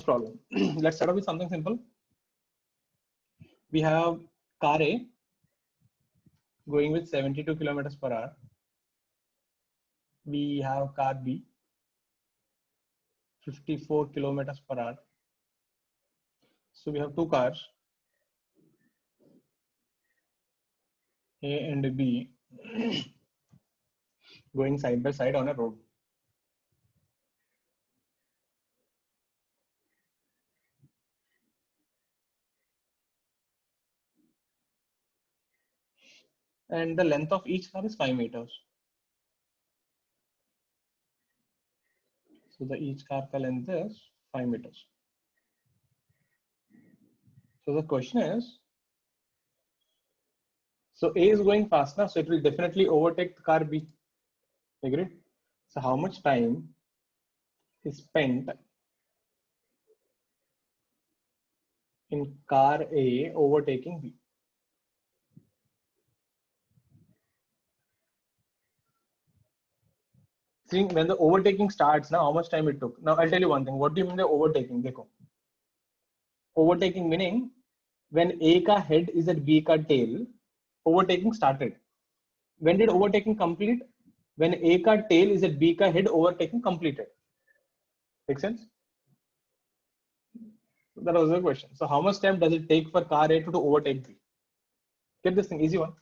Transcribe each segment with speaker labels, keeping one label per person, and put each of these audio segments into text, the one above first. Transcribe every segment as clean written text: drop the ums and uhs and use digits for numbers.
Speaker 1: problem. Let's start off with something simple. We have car A going with 72 kilometers per hour. We have car B 54 kilometers per hour. So we have two cars, A and B, going side by side on a road. And the length of each car is 5 meters. So the each car ka length is 5 meters. So the question is, so A is going fast now, so it will definitely overtake the car B. Agreed? So how much time is spent in car A overtaking B? See, when the overtaking starts, now how much time it took? Now I'll tell you one thing. What do you mean by overtaking? Dekho. Overtaking meaning when A ka head is at B ka tail, overtaking started. When did overtaking complete? When A ka tail is at B ka head, overtaking completed. Make sense? That was the question. So how much time does it take for car A to overtake B? Get this thing, easy one.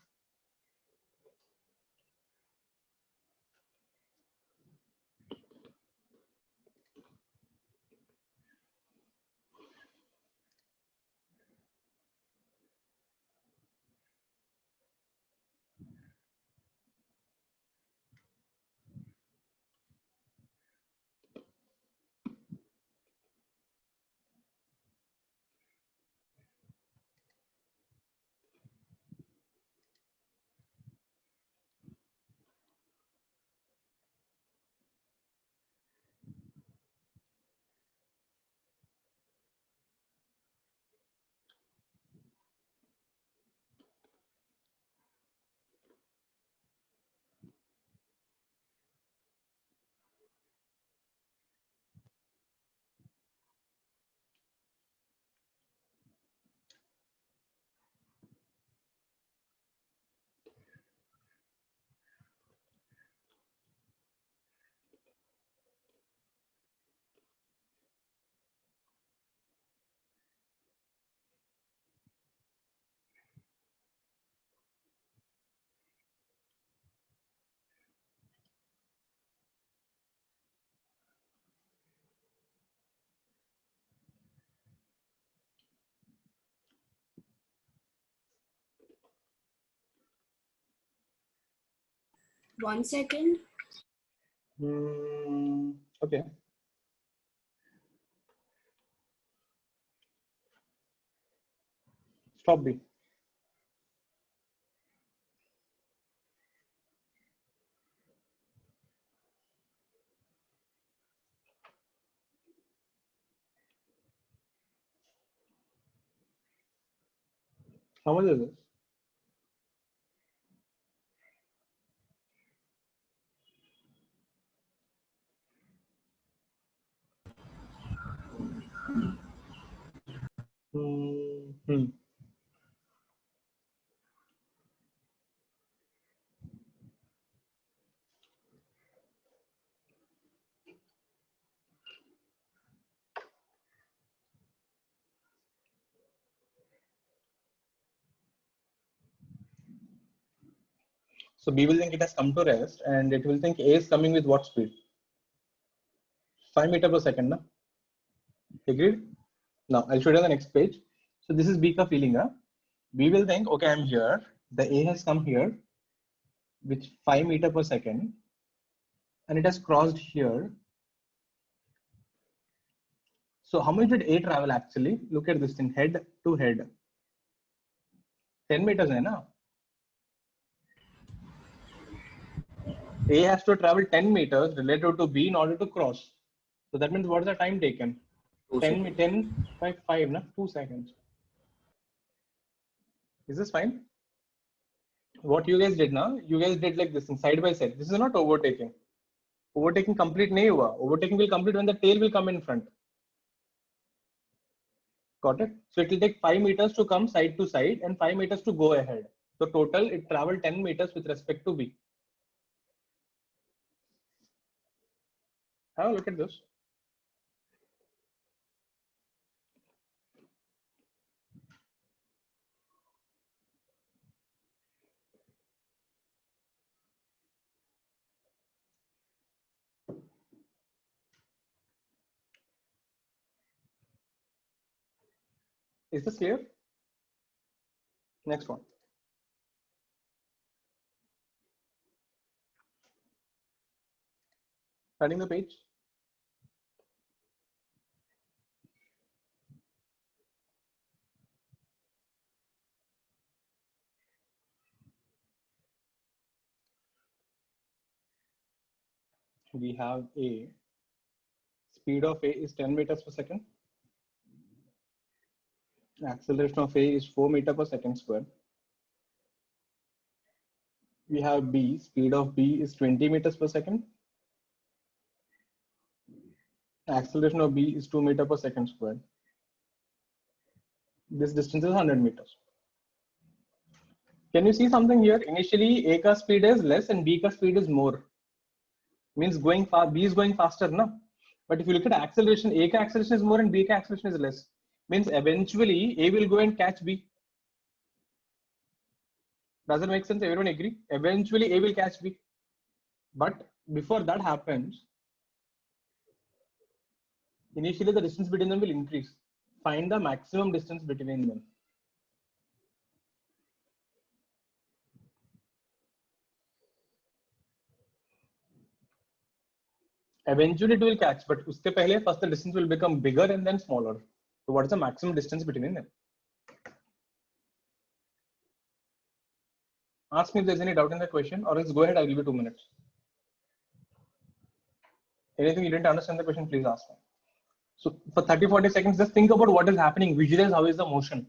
Speaker 2: One second.
Speaker 1: Okay. Stop B. How much is this? So B will think it has come to rest and it will think A is coming with what speed? 5 meters per second. Na? Agreed? Now I'll show you on the next page. So this is B ka feeling. Huh? B will think, okay, I'm here. The A has come here with 5 meters per second and it has crossed here. So how much did A travel actually? Look at this thing, head to head. 10 meters hai na? A has to travel 10 meters relative to B in order to cross. So that means what is the time taken? 10 by 5, na? 2 seconds. Is this fine? What you guys did now, you guys did like this thing, side by side. This is not overtaking. Overtaking complete nahi hua. Overtaking will complete when the tail will come in front. Got it? So it will take 5 meters to come side to side and 5 meters to go ahead. So total it traveled 10 meters with respect to B. Have a look at this. Is this clear? Next one. Turning the page. We have A. Speed of A is 10 meters per second. Acceleration of A is 4 meters per second square. We have B. Speed of B is 20 meters per second. Acceleration of B is 2 meters per second square. This distance is 100 meters. Can you see something here? Initially, A ka speed is less and B ka speed is more. Means going fast, B is going faster, no? But if you look at acceleration, A ka acceleration is more and B ka acceleration is less. Means eventually A will go and catch B. Does it make sense? Everyone agree? Eventually A will catch B. But before that happens, initially the distance between them will increase. Find the maximum distance between them. Eventually it will catch, but uske pehle first the distance will become bigger and then smaller. So what is the maximum distance between them? Ask me if there's any doubt in the question, or else go ahead, I'll give you 2 minutes. Anything you didn't understand the question, please ask me. So for 30-40 seconds, just think about what is happening. Visualize how is the motion.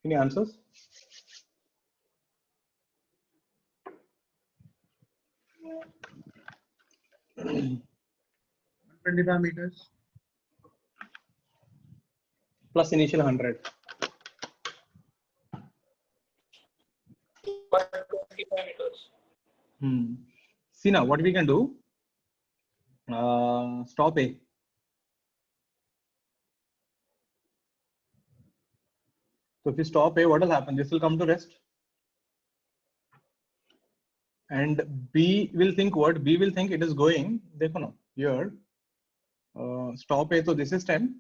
Speaker 1: Any answers?
Speaker 2: $25 meters.
Speaker 1: Plus initial 100.
Speaker 2: 125 meters.
Speaker 1: See now what we can do. Stop A. So if you stop A, what will happen? This will come to rest. And B will think what? B will think it is going, देखो ना, here, stop है, so this is 10,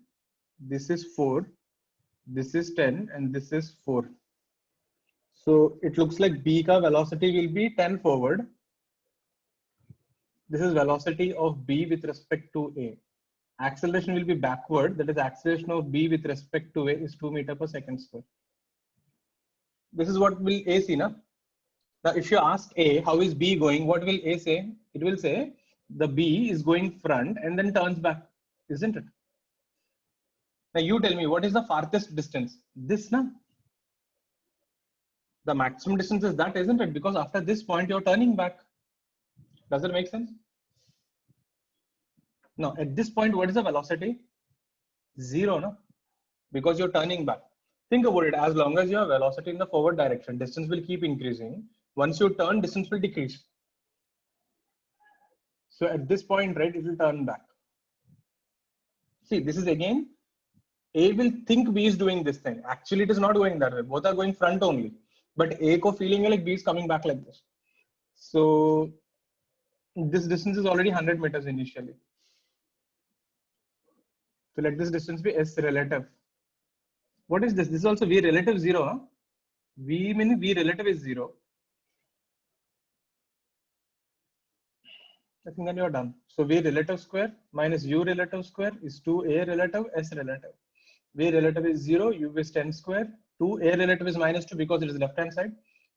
Speaker 1: this is 4, this is 10, and this is 4. So it looks like B ka velocity will be 10 forward. This is velocity of B with respect to A. Acceleration will be backward, that is acceleration of B with respect to A is 2 meter per second square. This is what will A see, na? Now, if you ask A, how is B going? What will A say? It will say the B is going front and then turns back, isn't it? Now, you tell me, what is the farthest distance? This, na? The maximum distance is that, isn't it? Because after this point, you're turning back. Does it make sense? Now, at this point, what is the velocity? 0, no? Because you're turning back. Think about it. As long as you have velocity in the forward direction, distance will keep increasing. Once you turn, distance will decrease. So at this point, right, it will turn back. See, this is again, A will think B is doing this thing. Actually, it is not going that way. Both are going front only. But A ko feeling like B is coming back like this. So this distance is already 100 meters initially. So let this distance be S relative. What is this? This is also V relative 0. Huh? V means V relative is 0. I think then you're done. So V relative square minus U relative square is 2A relative S relative. V relative is 0, U is 10 square. 2A relative is minus 2 because it is left hand side.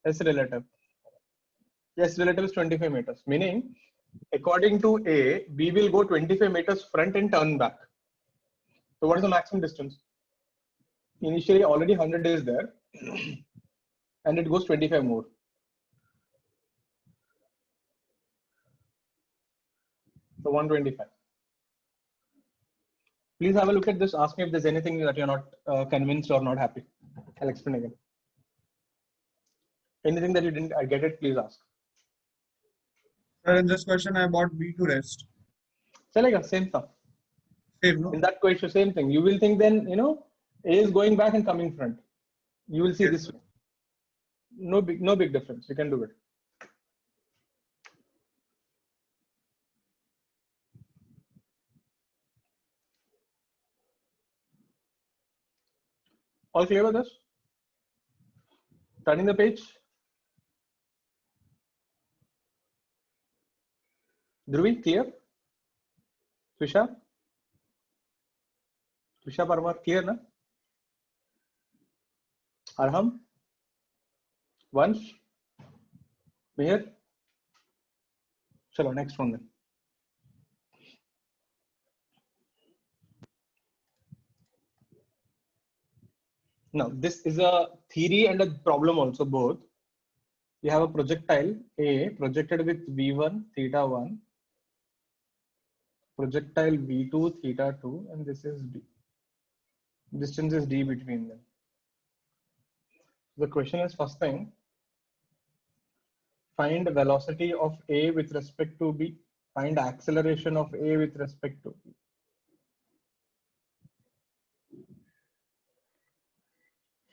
Speaker 1: S relative. S relative is 25 meters. Meaning, according to A, B will go 25 meters front and turn back. So what is the maximum distance? Initially already 100 is there and it goes 25 more. So 125. Please have a look at this. Ask me if there's anything that you're not convinced or not happy. I'll explain again. Anything that you didn't get it, please ask.
Speaker 2: Sir, in this question, I bought B to rest.
Speaker 1: Chalega, same stuff.
Speaker 2: Same, no?
Speaker 1: In that question, same thing. You will think then, you know, A is going back and coming front. You will see
Speaker 2: Yes,
Speaker 1: this
Speaker 2: sir.
Speaker 1: way. No big difference. You can do it. All clear with this? Turning the page. Dhruvi, clear? Trisha? Trisha Parmar, clear, na? Arham? Vansh? Mihir? Chalo, next one then. Now, this is a theory and a problem also, both. You have a projectile A projected with V1 theta 1, projectile V2 theta 2, and this is D. Distance is D between them. The question is, first thing, find velocity of A with respect to B, find acceleration of A with respect to B.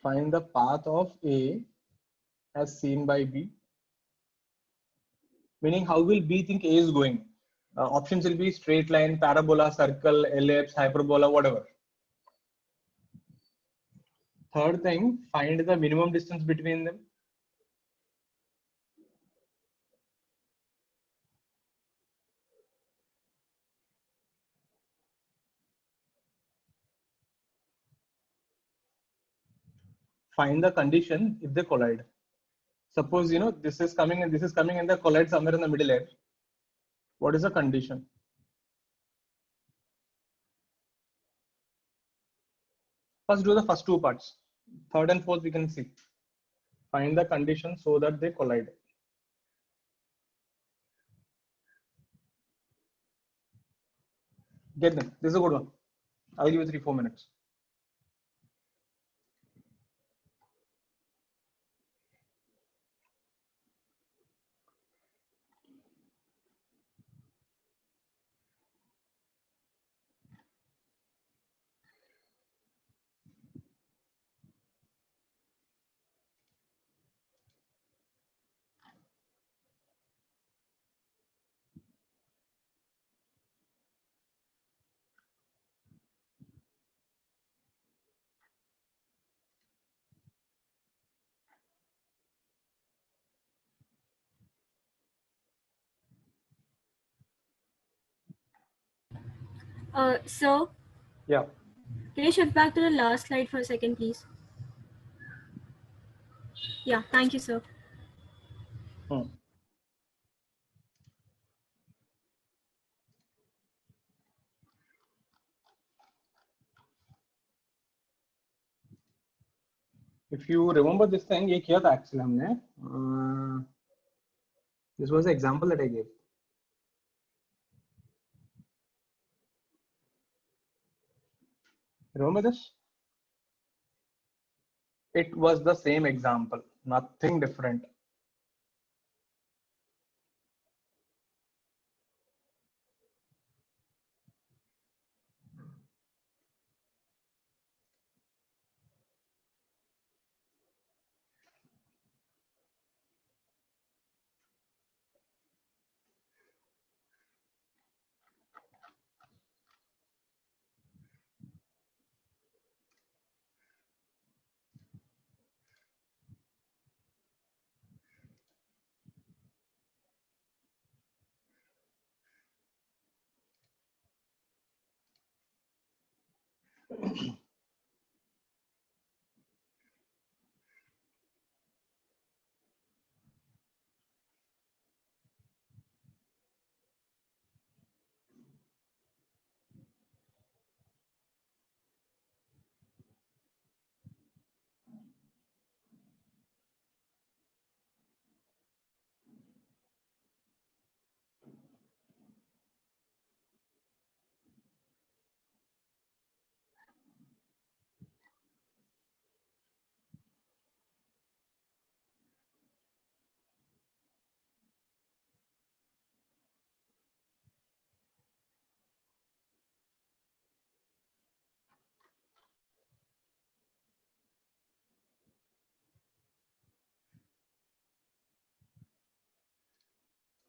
Speaker 1: Find the path of A as seen by B. Meaning, how will B think A is going? Options will be straight line, parabola, circle, ellipse, hyperbola, whatever. Third thing, find the minimum distance between them. Find the condition if they collide. Suppose, you know, this is coming and this is coming and they collide somewhere in the middle edge. What is the condition? First, do the first two parts. Third and fourth, we can see. Find the condition so that they collide. Get them. This is a good one. I'll give you 3-4 minutes.
Speaker 3: So,
Speaker 1: Yeah.
Speaker 3: can you shift back to the last slide for a second, please? Yeah, thank you, sir.
Speaker 1: Hmm. If you remember this thing, ये किया था actually हमने. This was the example that I gave. Remember this? It was the same example, nothing different.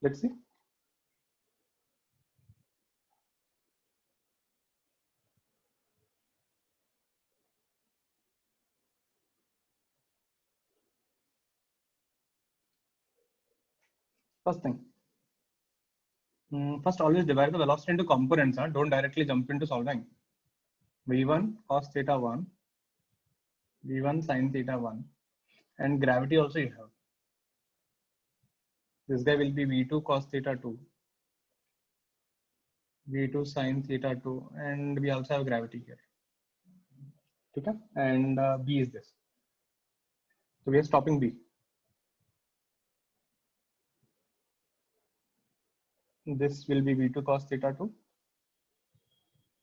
Speaker 1: Let's see. First thing. First, always divide the velocity into components. Huh? Don't directly jump into solving. V1 cos theta 1, V1 sin theta 1, and gravity also you have. This guy will be V2 cos theta 2, V2 sin theta 2, and we also have gravity here. Okay? And B is this. So we are stopping B. This will be V2 cos theta 2.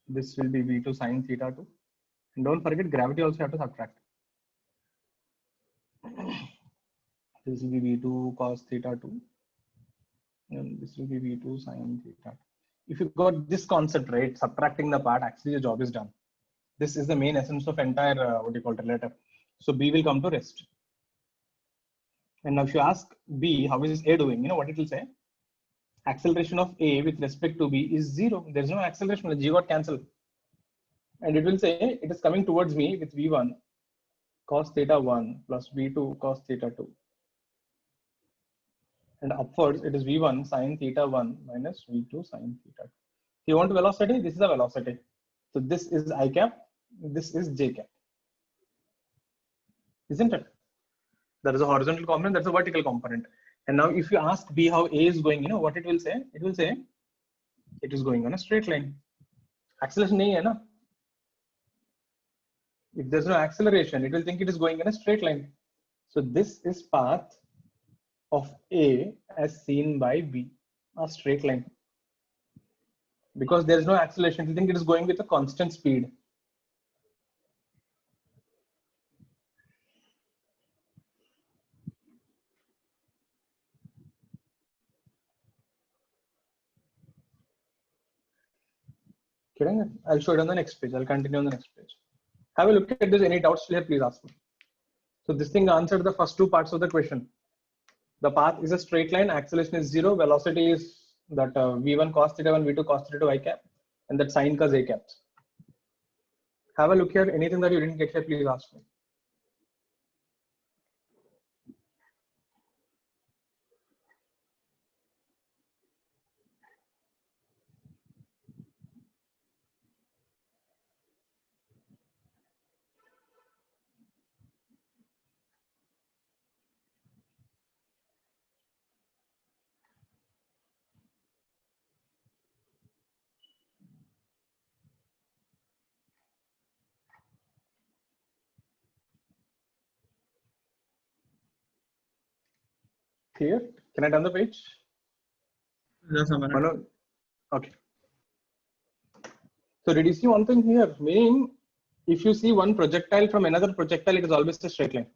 Speaker 1: This will be V2 sin theta 2. And don't forget gravity also have to subtract. This will be V2 cos theta 2. And this will be V2 sin theta 2. If you got this concept right, subtracting the part, actually the job is done. This is the main essence of entire, what do you call it, relative. So B will come to rest. And now if you ask B, how is A doing? You know what it will say? Acceleration of A with respect to B is 0. There's no acceleration, the G got cancelled. And it will say it is coming towards me with V1 cos theta 1 plus V2 cos theta 2. And upwards, it is V1 sin theta 1 minus V2 sin theta 2. If you want velocity, this is the velocity. So this is I cap, this is J cap. Isn't it? That is a horizontal component, that's a vertical component. And now if you ask B how A is going, you know what it will say? It will say it is going on a straight line. Acceleration nahi hai na? If there's no acceleration, it will think it is going in a straight line. So this is path of A as seen by B, a straight line. Because there is no acceleration, it will think it is going with a constant speed. I'll show it on the next page. I'll continue on the next page. Have a look at this. Any doubts here, please ask me. So this thing answered the first two parts of the question. The path is a straight line, acceleration is 0, velocity is that v1 cos theta 1, v2 cos theta 2 I cap, and that sine cos A caps. Have a look here. Anything that you didn't get here, please ask me. Clear? Can I turn the page?
Speaker 2: Just a minute.
Speaker 1: Manu? Okay. So did you see one thing here? Meaning, if you see one projectile from another projectile, it is always a straight line.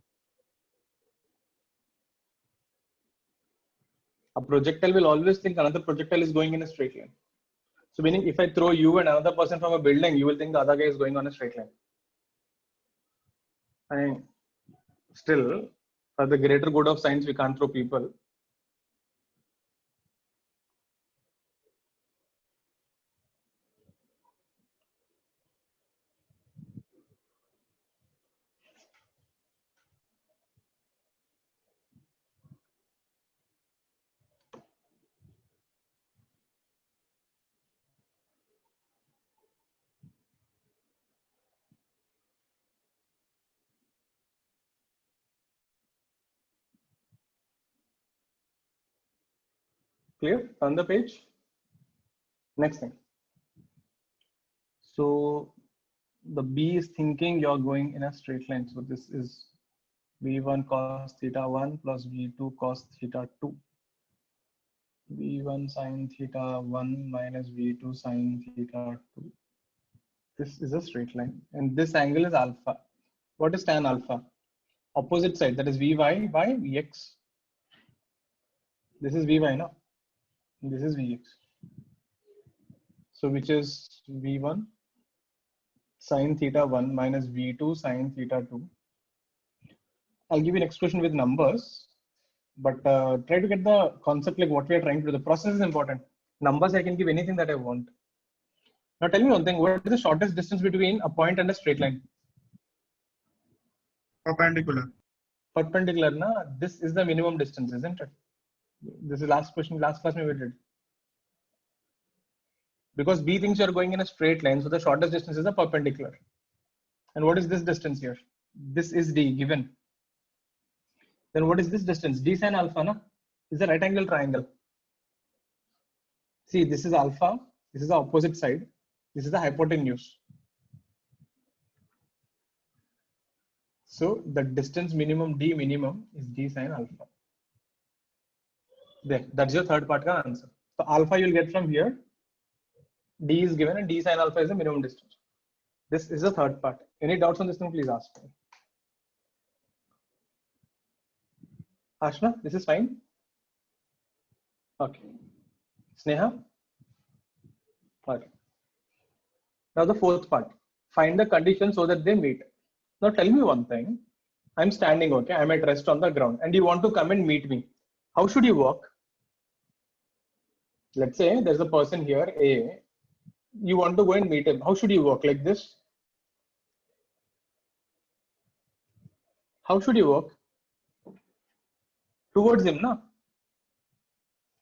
Speaker 1: A projectile will always think another projectile is going in a straight line. So meaning, if I throw you and another person from a building, you will think the other guy is going on a straight line. And still, for the greater good of science, we can't throw people. Clear? On the page. Next thing. So the B is thinking you're going in a straight line. So this is V1 cos theta 1 plus V2 cos theta 2. V1 sin theta 1 minus V2 sin theta 2. This is a straight line. And this angle is alpha. What is tan alpha? Opposite side, that is Vy by Vx. This is Vy, no? This is Vx. So which is V1 sin theta 1 minus V2 sin theta 2. I'll give you an expression with numbers, but try to get the concept like what we are trying to do. The process is important. Numbers, I can give anything that I want. Now tell me one thing, what is the shortest distance between a point and a straight line?
Speaker 2: Perpendicular.
Speaker 1: Perpendicular, na? This is the minimum distance, isn't it? This is last question, last class we did. Because B thinks you're going in a straight line, so the shortest distance is a perpendicular. And what is this distance here? This is D given. Then what is this distance? D sin alpha, na? Is a right angle triangle. See, this is alpha, this is the opposite side, this is the hypotenuse. So the distance minimum D minimum is D sin alpha. There, that's your third part ka answer. So alpha you'll get from here. D is given and D sin alpha is the minimum distance. This is the third part. Any doubts on this thing, please ask me. Ashna, this is fine? Okay. Sneha? Okay. Now the fourth part. Find the conditions so that they meet. Now tell me one thing. I'm standing, okay? I'm at rest on the ground and you want to come and meet me. How should you walk? Let's say there's a person here, A. You want to go and meet him. How should you walk? Like this? How should you walk? Towards him, na?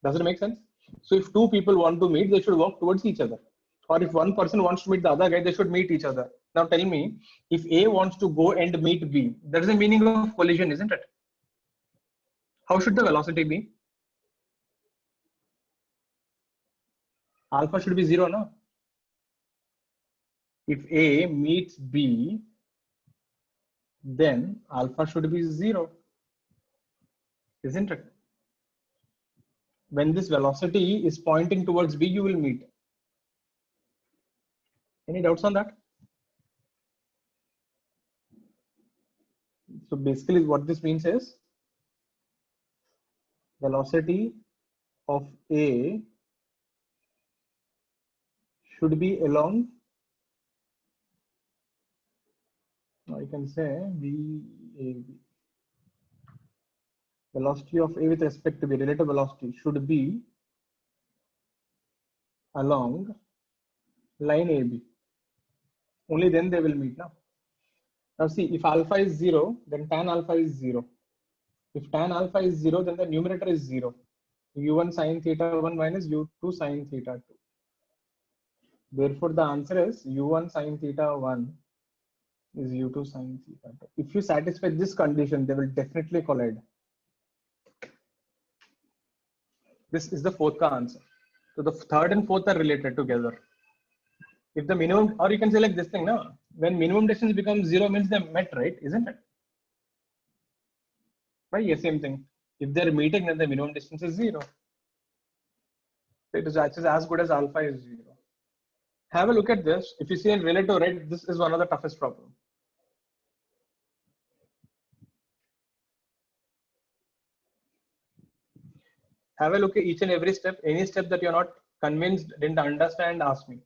Speaker 1: Does it make sense? So if two people want to meet, they should walk towards each other. Or if one person wants to meet the other guy, they should meet each other. Now tell me, if A wants to go and meet B, that is the meaning of collision, isn't it? How should the velocity be? Alpha should be 0, no? If A meets B, then alpha should be 0, isn't it? When this velocity is pointing towards B, you will meet. Any doubts on that? So basically what this means is velocity of A should be along, I can say VAB. Velocity of A with respect to B, relative velocity should be along line AB. Only then they will meet now. Now see, if alpha is 0, then tan alpha is 0. If tan alpha is 0, then the numerator is 0. U1 sin theta 1 minus U2 sin theta 2. Therefore, the answer is U1 sin theta 1 is U2 sin theta 2. If you satisfy this condition, they will definitely collide. This is the fourth answer. So the third and fourth are related together. If the minimum, or you can say like this thing, no? When minimum distance becomes 0 means they met, right? Isn't it? Right? Yes, same thing. If they're meeting, then the minimum distance is 0. It is actually as good as alpha is 0. Have a look at this. If you see in relative rate, this is one of the toughest problem. Have a look at each and every step. Any step that you're not convinced, didn't understand, ask me.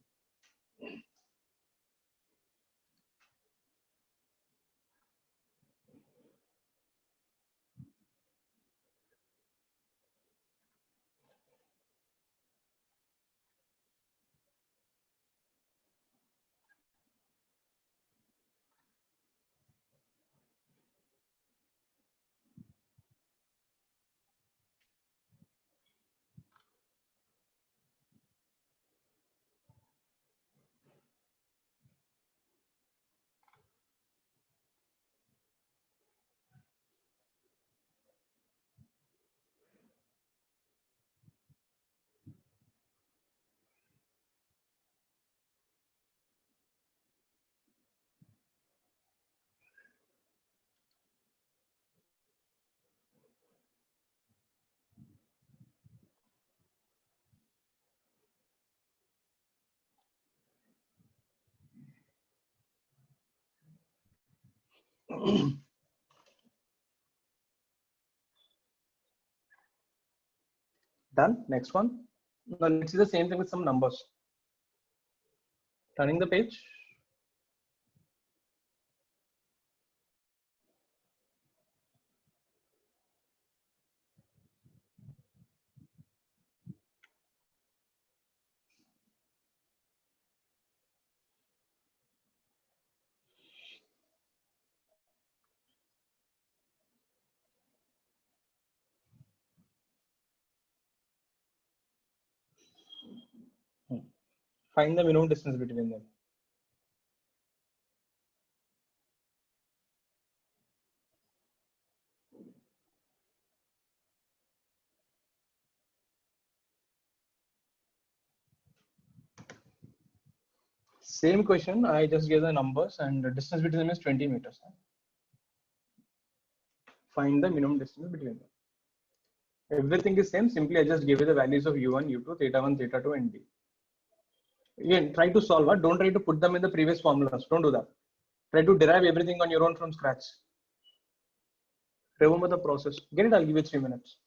Speaker 1: Done. Next one. Now let's see the same thing with some numbers. Turning the page. Find the minimum distance between them. Same question, I just gave the numbers and the distance between them is 20 meters. Find the minimum distance between them. Everything is same, simply I just give you the values of u1, u2, theta 1, theta 2 and d. Again, try to solve it. Don't try to put them in the previous formulas. Don't do that. Try to derive everything on your own from scratch. Remember the process. Get it, I'll give you 3 minutes.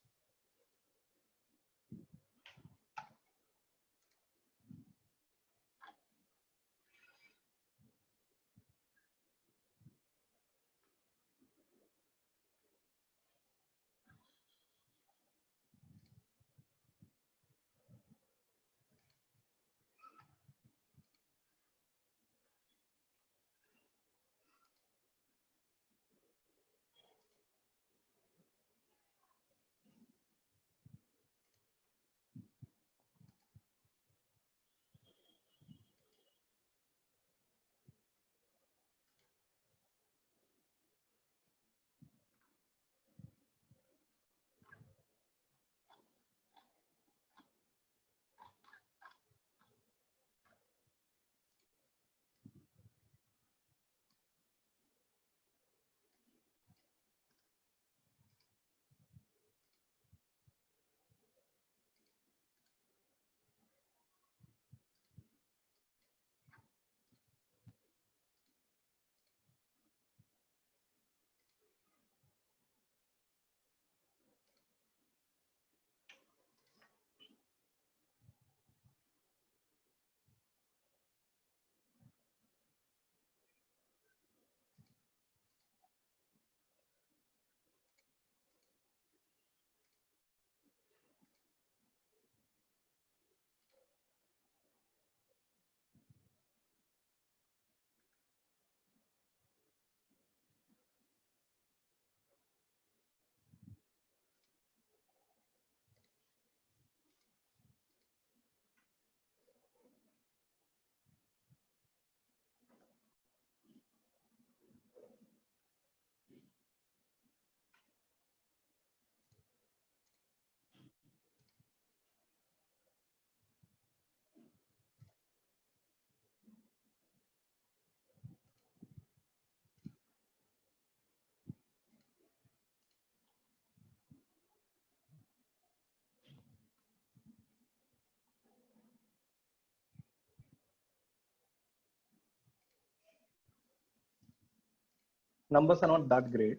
Speaker 1: numbers are not that great.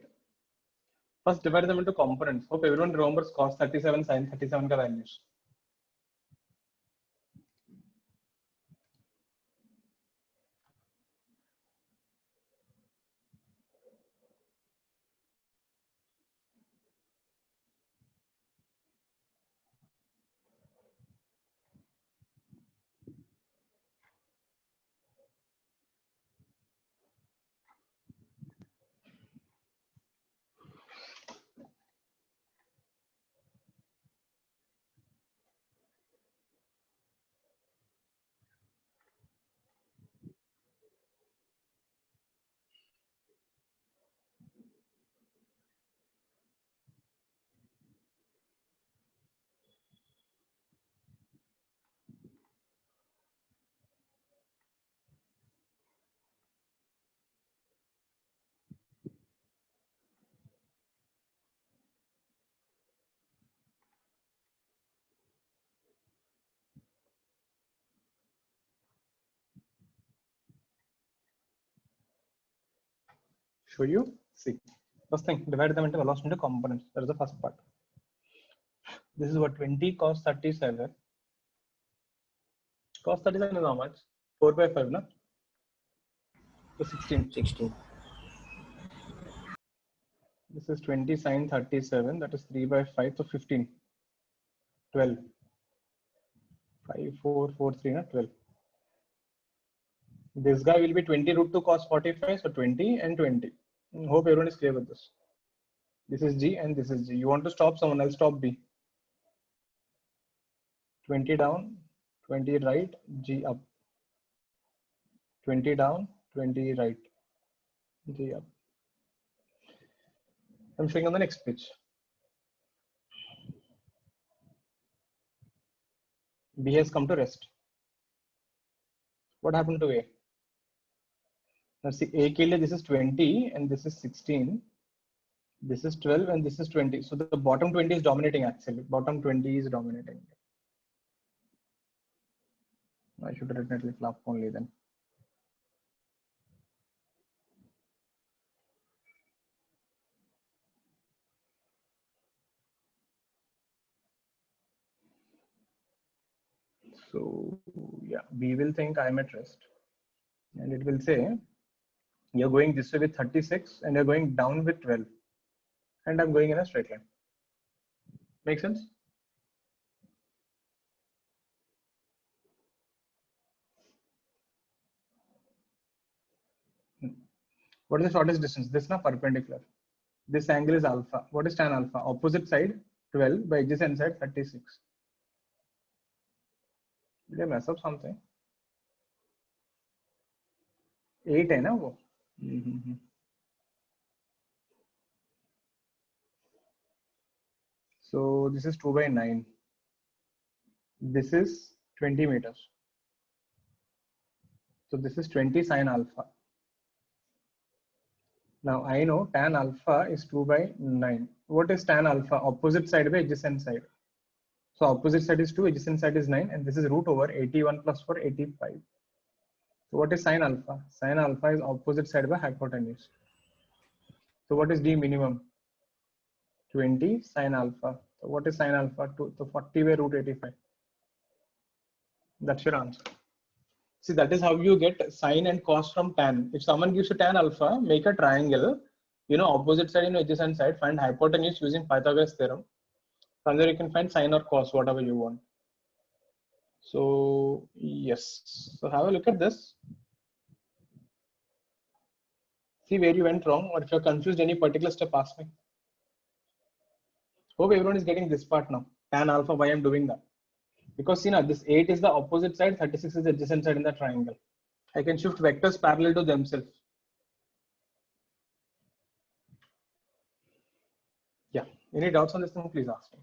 Speaker 1: First, divide them into components. Hope everyone remembers cos 37, sin 37 ka values. Show you. See, first thing, divide them into velocity into components. That is the first part. This is what 20 cos 37. Cos 37 is how much? 4 by 5, na? So 16.
Speaker 4: 16.
Speaker 1: This is 20 sin 37. That is 3 by 5. So 15. 12. 5, 4, 4, 3, na? 12. This guy will be 20 root 2 cos 45. So 20 and 20. Hope everyone is clear with this. This is G and this is G. You want to stop someone else, stop B. 20 down, 20 right, G up. 20 down, 20 right, G up. I'm showing on the next page. B has come to rest. What happened to A? Now see, A ke liye this is 20 and this is 16. This is 12 and this is 20. So the bottom 20 is dominating actually. Bottom 20 is dominating. I should have written it flop only then. So yeah, B will think I'm at rest. And it will say, you're going this way with 36 and you're going down with 12. And I'm going in a straight line. Make sense? What is the shortest distance? This is not perpendicular. This angle is alpha. What is tan alpha? Opposite side 12 by adjacent side 36. Did I mess up something? 8 है ना वो? So this is 2 by 9. This is 20 meters. So this is 20 sine alpha. Now I know tan alpha is 2 by 9. What is tan alpha? Opposite side by adjacent side. So opposite side is 2, adjacent side is 9, and this is root over 81 plus 4, 85. So what is sine alpha? Sine alpha is opposite side by hypotenuse. So what is D minimum? 20 sine alpha. So what is sine alpha? So 40 by root 85. That's your answer. See, that is how you get sine and cos from tan. If someone gives you tan alpha, make a triangle, opposite side and adjacent side, find hypotenuse using Pythagoras theorem. From there you can find sine or cos, whatever you want. So yes, so have a look at this. See where you went wrong, or if you're confused any particular step, ask me. Hope everyone is getting this part now. Tan alpha, why I'm doing that? Because see now, this 8 is the opposite side, 36 is the adjacent side in the triangle. I can shift vectors parallel to themselves. Yeah, any doubts on this thing, please ask me.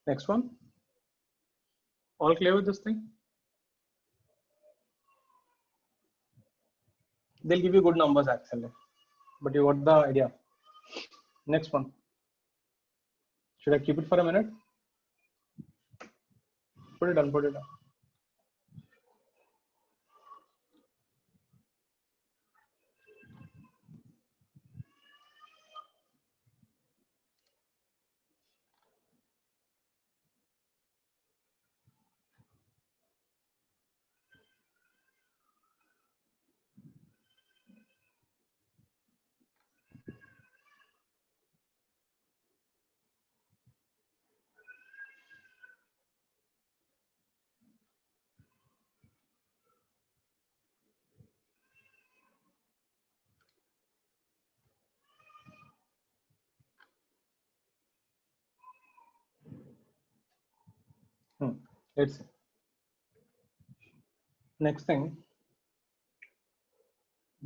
Speaker 1: Next one. All clear with this thing? They'll give you good numbers actually, but you got the idea. Next one. Should I keep it for a minute? Put it on, put it on. Let's see. Next thing,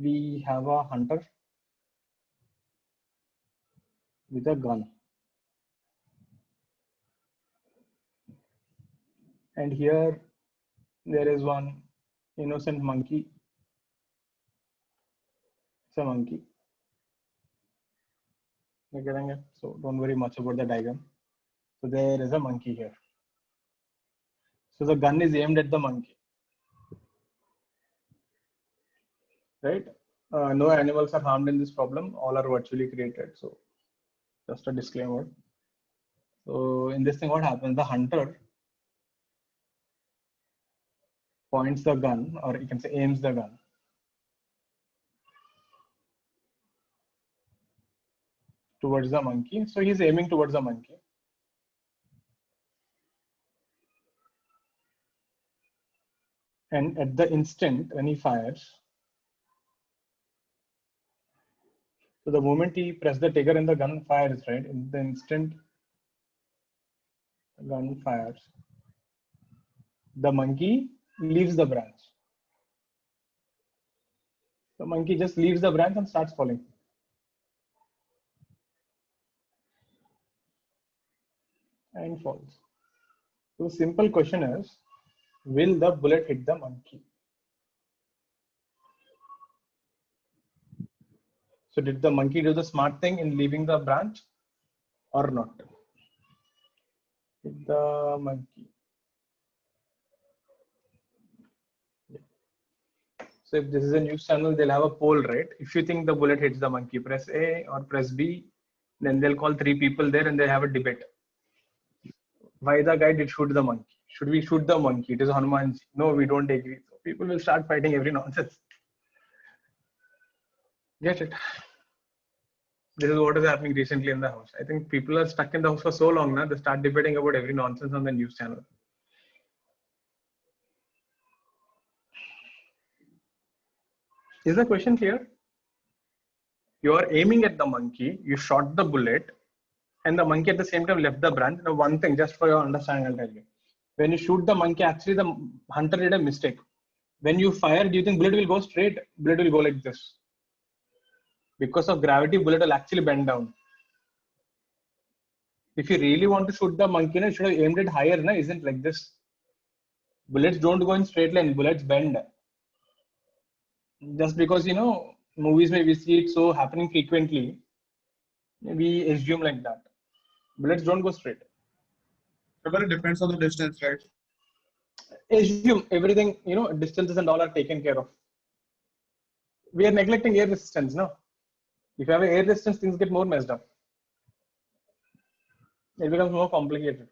Speaker 1: we have a hunter with a gun. And here there is one innocent monkey. It's a monkey. You're getting it? So don't worry much about the diagram. So there is a monkey here. So the gun is aimed at the monkey. Right? No animals are harmed in this problem. All are virtually created. So just a disclaimer. So in this thing, what happens? The hunter points the gun, or you can say aims the gun towards the monkey. So he's aiming towards the monkey. And at the instant when he fires, so the moment he presses the trigger and the gun fires, right? In the instant the gun fires, the monkey leaves the branch. The monkey just leaves the branch and starts falling. And falls. So simple question is, will the bullet hit the monkey? So did the monkey do the smart thing in leaving the branch or not? Hit the monkey. So if this is a news channel, they'll have a poll, right? If you think the bullet hits the monkey, press A or press B. Then they'll call 3 people there and they'll have a debate. Why the guy did shoot the monkey? Should we shoot the monkey? It is Hanumanji. No, we don't agree. So people will start fighting every nonsense. Get it? This is what is happening recently in the house. I think people are stuck in the house for so long now, they start debating about every nonsense on the news channel. Is the question clear? You are aiming at the monkey, you shot the bullet, and the monkey at the same time left the branch. Now, one thing, just for your understanding, I'll tell you. When you shoot the monkey, actually the hunter did a mistake. When you fire, do you think bullet will go straight? Bullet will go like this. Because of gravity, bullet will actually bend down. If you really want to shoot the monkey, you should have aimed it higher, na? Isn't like this. Bullets don't go in straight line, bullets bend. Just because, movies may we see it so happening frequently, we assume like that. Bullets don't go straight.
Speaker 2: But it depends on the distance, right?
Speaker 1: Assume everything, distances and all are taken care of. We are neglecting air resistance, no? If you have air resistance, things get more messed up. It becomes more complicated.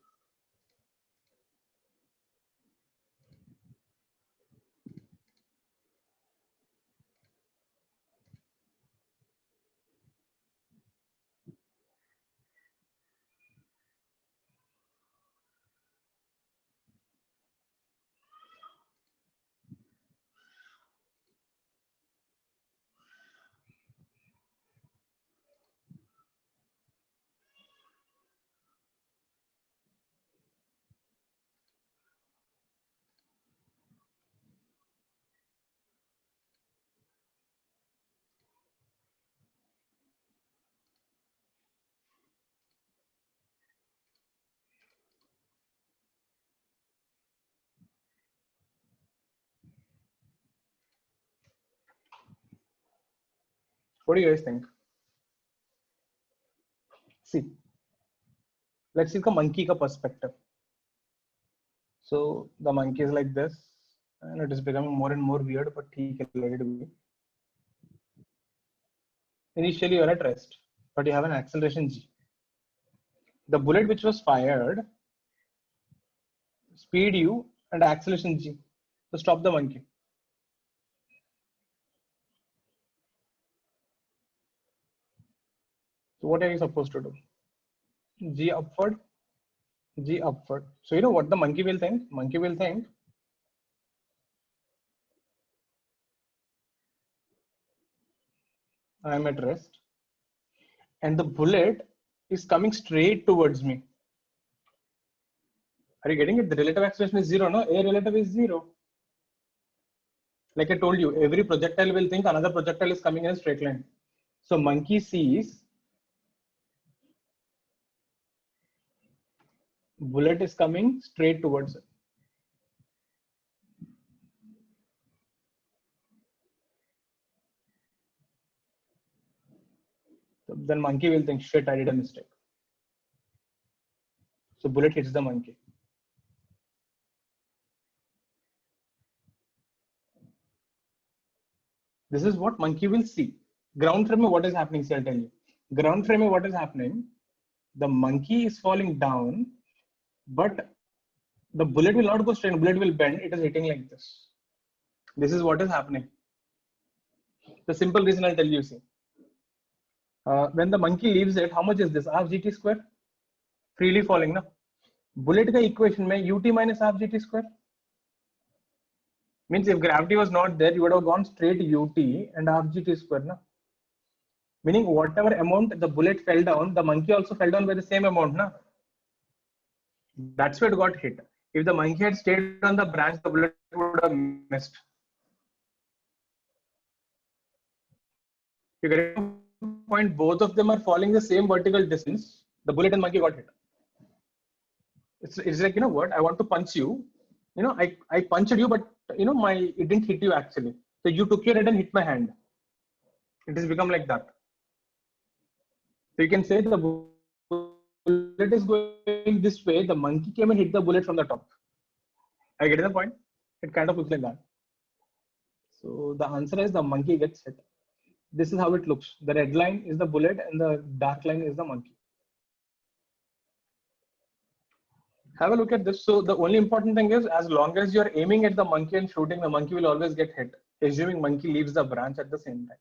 Speaker 1: What do you guys think? See, let's see the monkey ka perspective. So the monkey is like this, and it is becoming more and more weird, but let it be. Initially, you're at rest, but you have an acceleration g. The bullet which was fired, speed u and acceleration g. So stop the monkey. So what are you supposed to do? G upward, G upward. So you know what the monkey will think? Monkey will think I am at rest and the bullet is coming straight towards me. Are you getting it? The relative acceleration is zero, no? A relative is zero. Like I told you, every projectile will think another projectile is coming in a straight line. So monkey sees bullet is coming straight towards it. So then monkey will think, shit, I did a mistake. So bullet hits the monkey. This is what monkey will see. Ground frame, what is happening? See, I'll tell you. Ground frame, what is happening? The monkey is falling down, but the bullet will not go straight. Bullet will bend. It is hitting like this. This is what is happening. The simple reason I'll tell you. See, when the monkey leaves it, how much is this? Half gt square. Freely falling, na? Bullet ka equation mein ut minus half gt square. Means if gravity was not there, you would have gone straight ut and half gt square, na? Meaning whatever amount the bullet fell down, the monkey also fell down by the same amount, na? That's why it got hit. If the monkey had stayed on the branch, the bullet would have missed. You get the point? Both of them are falling the same vertical distance. The bullet and monkey got hit. It's like, you know what? I want to punch you. You know, I punched you, but you know, it didn't hit you actually. So you took your head and hit my hand. It has become like that. So you can say the bullet is going this way. The monkey came and hit the bullet from the top. I get the point. It kind of looks like that. So the answer is the monkey gets hit. This is how it looks. The red line is the bullet and the dark line is the monkey. Have a look at this. So the only important thing is, as long as you're aiming at the monkey and shooting, the monkey will always get hit, assuming monkey leaves the branch at the same time.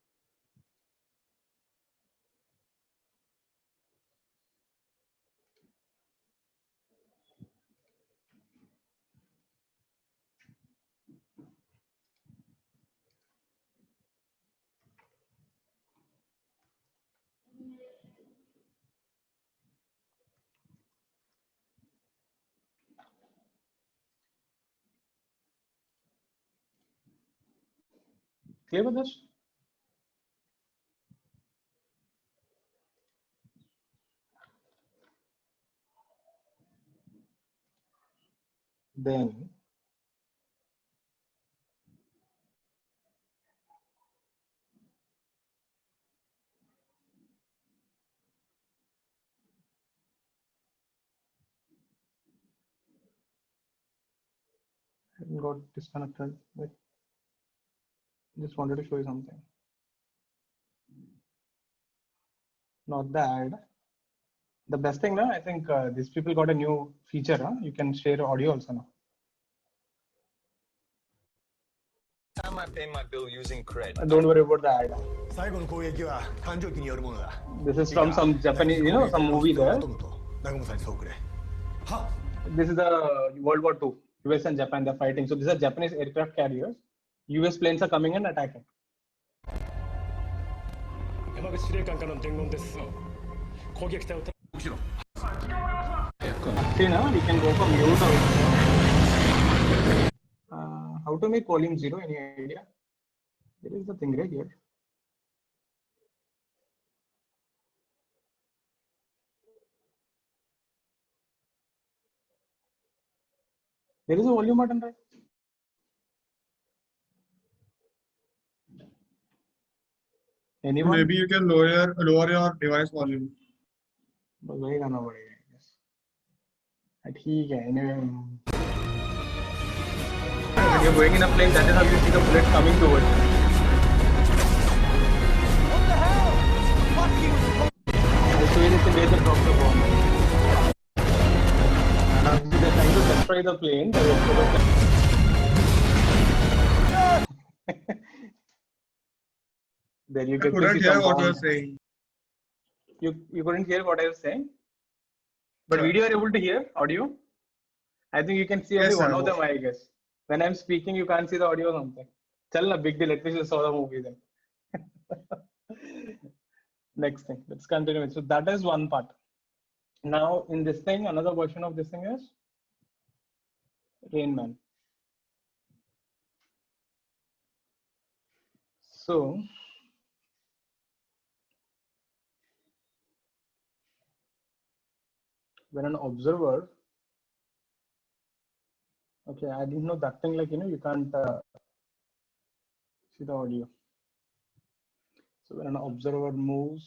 Speaker 1: Clear with this? Then I got disconnected. Wait. Just wanted to show you something. Not the ad. The best thing now, I think these people got a new feature. Huh? You can share audio also now.
Speaker 4: Time I pay my bill using credit.
Speaker 1: Don't worry about the ad. This is from some Japanese, you know, some movie there. This is the World War II. US and Japan, they're fighting. So these are Japanese aircraft carriers. US planes are coming and attacking. See now, we can go from mute also. How to make volume 0? Any idea? There is the thing right here. There is a volume button, right? Anyone?
Speaker 2: Maybe you can lower your device volume.
Speaker 1: बस वही करना पड़ेगा I guess. ठीक है. Anyway, when you're going in a plane, that is how you see the bullet coming towards you. I'll show you this in where they drop the bomb. Now, if they're trying to destroy the plane, they will put up there you
Speaker 2: I
Speaker 1: get to
Speaker 2: couldn't
Speaker 1: see
Speaker 2: hear
Speaker 1: some
Speaker 2: what you were
Speaker 1: bombs.
Speaker 2: saying.
Speaker 1: You couldn't hear what I was saying, but
Speaker 2: Sure.
Speaker 1: video are able to hear audio. I think you can see only
Speaker 2: Yes,
Speaker 1: one
Speaker 2: sir.
Speaker 1: of them, I guess. When I'm speaking, you can't see the audio or something. Chal na, big deal. At least you saw the movie then. Next thing, let's continue. So that is one part. Now in this thing, another version of this thing is Rain Man. So when an observer, okay, I didn't know that thing, like, you can't see the audio. So when an observer moves,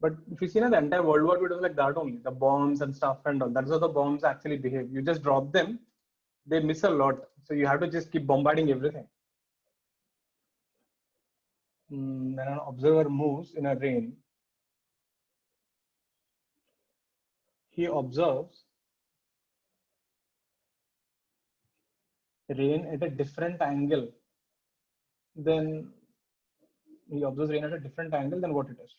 Speaker 1: but if you see the entire World War II, it was like that only, the bombs and stuff and all. That's how the bombs actually behave. You just drop them, they miss a lot. So you have to just keep bombarding everything. When an observer moves in a rain, he observes rain at a different angle than he observes rain at a different angle than what it is.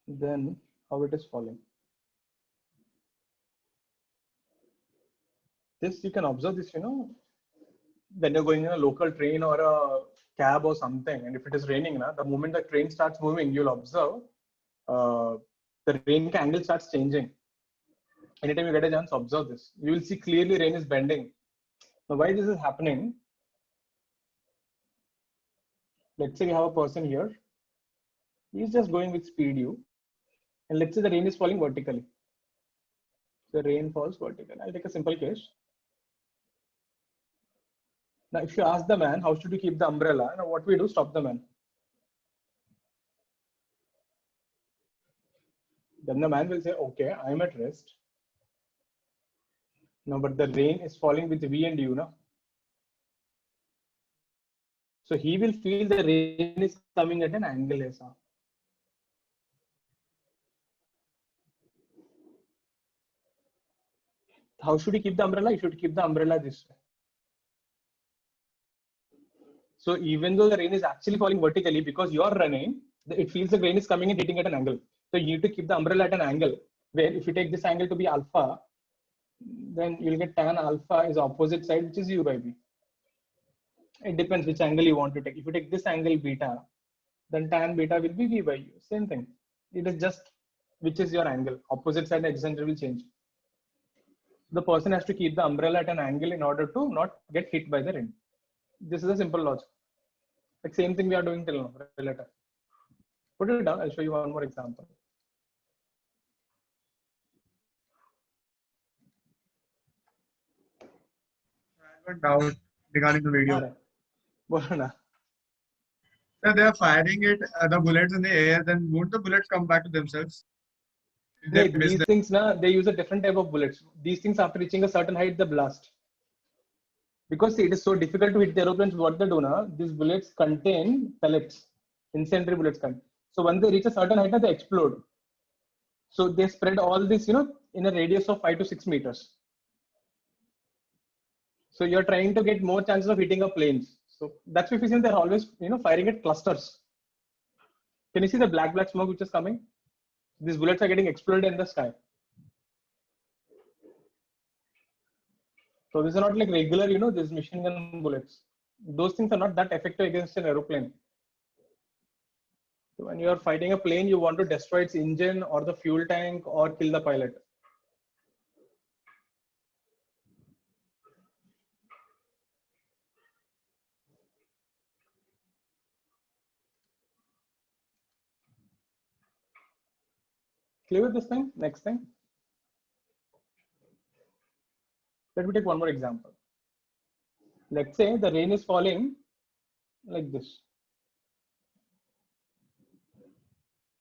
Speaker 1: Then how it is falling. This you can observe this, when you're going in a local train or a cab or something, and if it is raining, the moment the train starts moving, you'll observe the rain angle starts changing. Anytime you get a chance, observe this. You will see clearly rain is bending. Now, why this is happening? Let's say we have a person here. He's just going with speed u, and let's say the rain is falling vertically. The rain falls vertically. I'll take a simple case. Now, if you ask the man, how should you keep the umbrella? Now, what we do, stop the man. Then the man will say, okay, I'm at rest. No, but the rain is falling with V and U, no? So he will feel the rain is coming at an angle. Aisa. How should he keep the umbrella? You should keep the umbrella this way. So even though the rain is actually falling vertically, because you're running, it feels the rain is coming and hitting at an angle. So you need to keep the umbrella at an angle, where if you take this angle to be alpha, then you'll get tan alpha is opposite side, which is U by B. It depends which angle you want to take. If you take this angle beta, then tan beta will be V by U. Same thing. It is just which is your angle. Opposite side adjacent will change. The person has to keep the umbrella at an angle in order to not get hit by the rain. This is a simple logic. Like same thing we are doing till now, relative. Put it down, I'll show you one more example.
Speaker 2: I have a doubt regarding the video.
Speaker 1: Right.
Speaker 2: If they are firing it, the bullets in the air, then won't the bullets come back to themselves? If they miss
Speaker 1: These
Speaker 2: them?
Speaker 1: things, they use a different type of bullets. These things, after reaching a certain height, they blast. Because see, it is so difficult to hit the aeroplanes, what they do now, these bullets contain pellets, incendiary bullets. So when they reach a certain height, they explode. So they spread all this, in a radius of 5 to 6 meters. So you're trying to get more chances of hitting a planes. So that's why if you see they're always, firing at clusters. Can you see the black smoke which is coming? These bullets are getting exploded in the sky. So this is not like regular, these machine gun bullets. Those things are not that effective against an aeroplane. So when you are fighting a plane, you want to destroy its engine or the fuel tank or kill the pilot. Clear with this thing? Next thing. Let me take one more example. Let's say the rain is falling like this.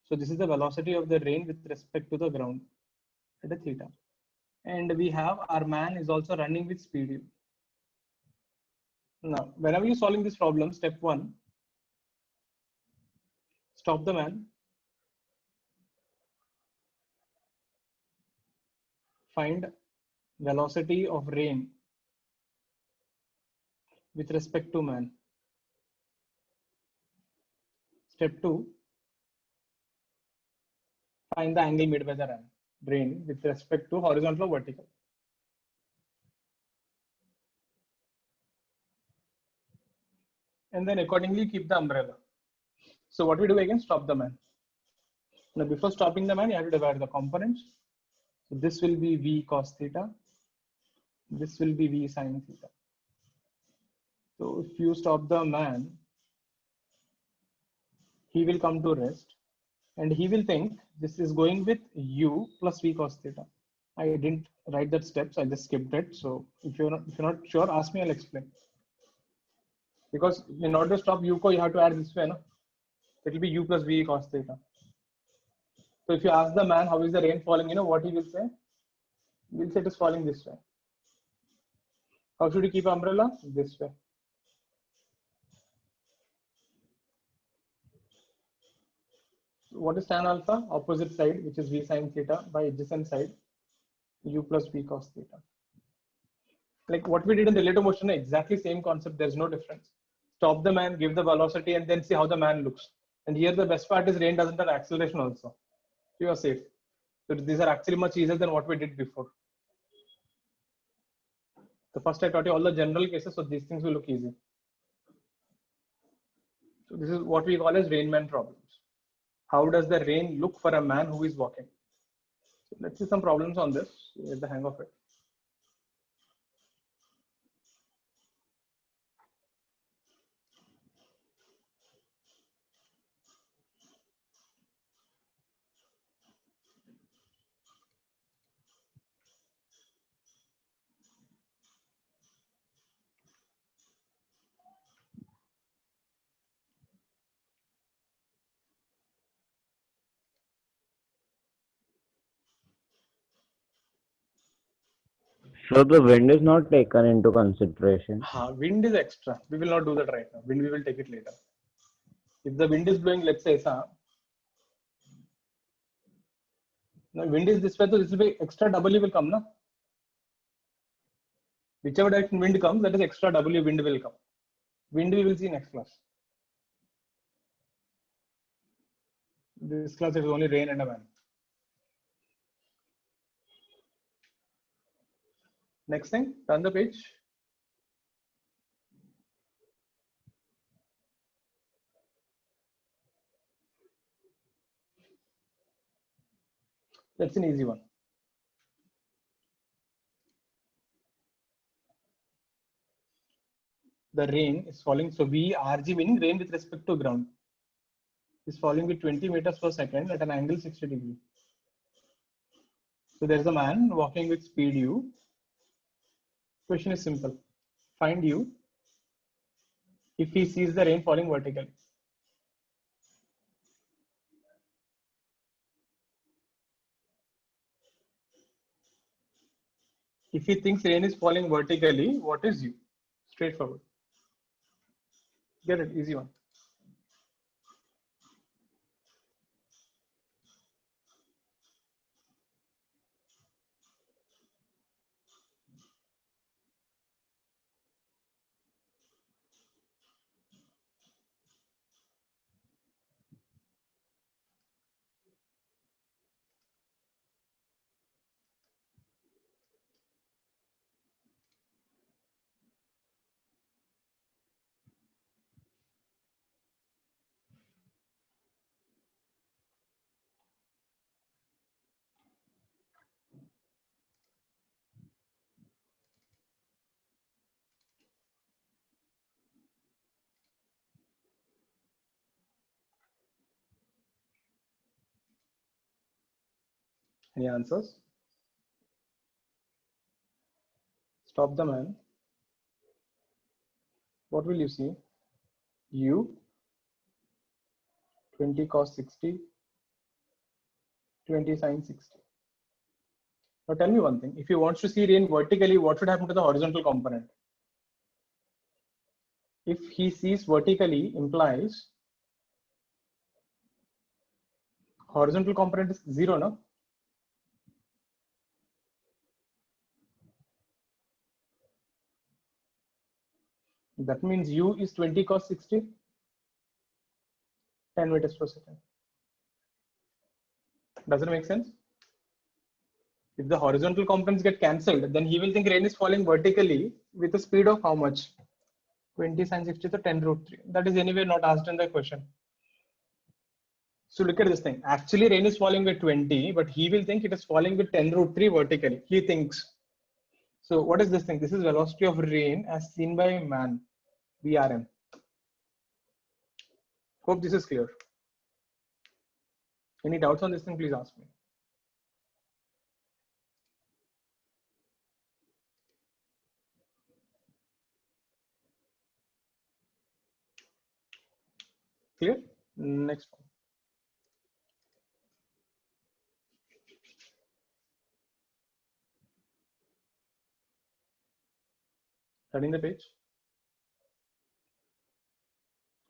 Speaker 1: So this is the velocity of the rain with respect to the ground at a theta. And we have our man is also running with speed u. Now, whenever you're solving this problem, step 1, stop the man, find velocity of rain with respect to man. Step 2, find the angle made by the rain with respect to horizontal or vertical. And then accordingly keep the umbrella. So what we do again, stop the man. Now before stopping the man, you have to divide the components. So this will be V cos theta. This will be V sin theta. So if you stop the man, he will come to rest and he will think this is going with u plus V cos theta. I didn't write that steps, I just skipped it. So if you're not sure, ask me, I'll explain. Because in order to stop u, you have to add this way, no? It will be u plus V cos theta. So if you ask the man how is the rain falling, you know what he will say? He will say it is falling this way. How should you keep umbrella? This way. What is tan alpha? Opposite side, which is V sin theta, by adjacent side, u plus V cos theta. Like what we did in the relative motion, exactly same concept. There's no difference. Stop the man, give the velocity, and then see how the man looks. And here the best part is rain doesn't have acceleration also. You are safe. So these are actually much easier than what we did before. So first I taught you all the general cases, so these things will look easy. So this is what we call as rainman problems. How does the rain look for a man who is walking? So let's see some problems on this. Get the hang of it.
Speaker 5: So the wind is not taken into consideration.
Speaker 1: Wind is extra. We will not do that right now. Wind we will take it later. If the wind is blowing, let's say, now wind is this way, so this will be extra W will come, na? Whichever direction wind comes, that is extra W wind will come. Wind we will see next class. This class is only rain and a man. Next thing, turn the page. That's an easy one. The rain is falling. So VRG meaning rain with respect to ground is falling with 20 meters per second at an angle 60 degrees. So there's a man walking with speed u. Question is simple. Find u if he sees the rain falling vertically. If he thinks rain is falling vertically, what is u? Straightforward. Get it, easy one. Any answers? Stop the man. what will you see? U 20 cos 60, 20 sin 60. Now tell me one thing, if he wants to see rain vertically, what should happen to the horizontal component? If he sees vertically implies horizontal component is 0, no? That means U is 20 cos 60, 10 meters per second. Does it make sense? If the horizontal components get cancelled, then he will think rain is falling vertically with a speed of how much? 20 sin 60 to 10 root 3. That is anyway not asked in the question. So look at this thing. Actually, rain is falling with 20, but he will think it is falling with 10 root 3 vertically. He thinks. So what is this thing? This is velocity of rain as seen by man, VRM. Hope this is clear. Any doubts on this thing, please ask me. Clear? Next one. Turning the page.